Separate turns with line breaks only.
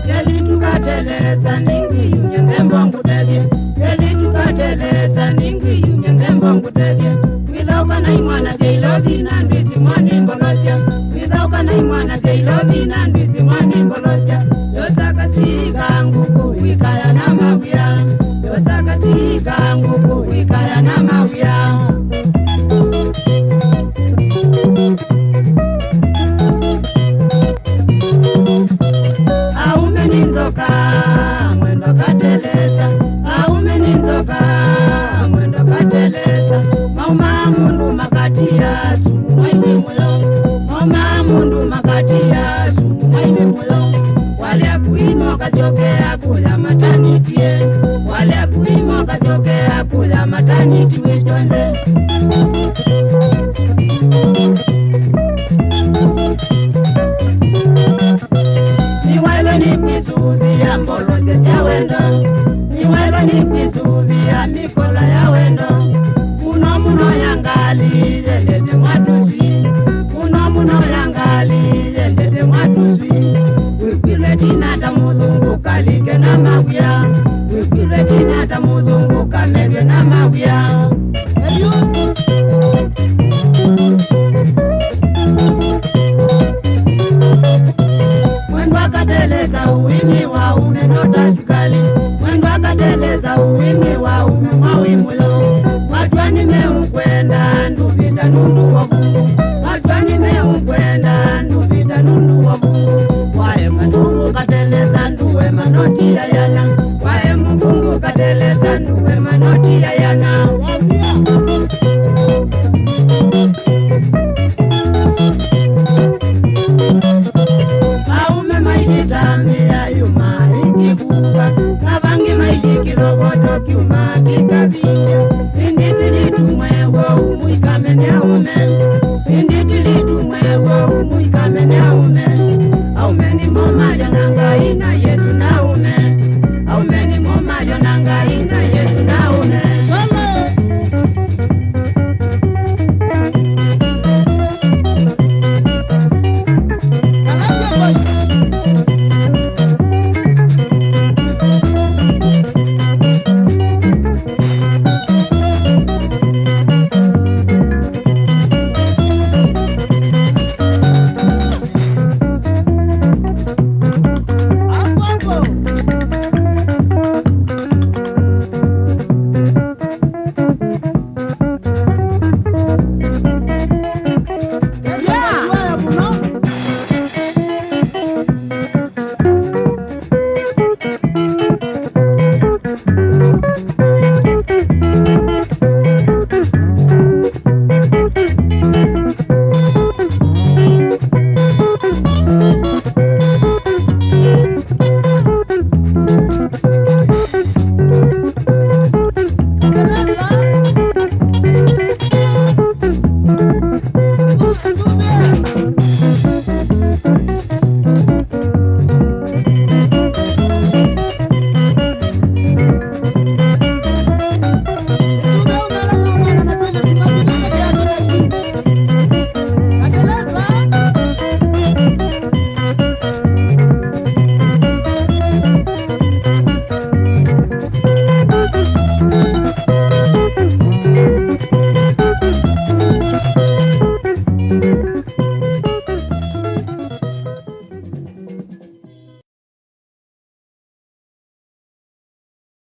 Keli tukateleza ningi yunyengembo ngutethie. Keli tukateleza ningi yunyengembo ngutethie. Withauka na imwana jailobi na ndwisi mwani mbolocha. Withauka na imwana jailobi na ndwisi mwani mbolocha. Yosaka twiga nguku wikaya na mawia. Yosaka twiga nguku wikaya na mawia. Aume ninzoka mwendo kateleza. Aume ninzoka mwendo kateleza. Mauma mundu makati ya sumu maiwe moyo. Mauma mundu makati ya sumu maiwe moyo. Wale kuimo kachokea kula matanitie. Wale kuimo kachokea kula mataniti wejonze. Niwele ni kwizuvia mboloze ya wendo. Niwele ni kwizuvia mikola ya wendo. Uno muno yangali yendete mwatuzwi. Uno muno yangali yendete mwatuzwi. Wikile dinata mudhungu kalike na mawia. Wikile dinata mudhungu kamelwe na mawia.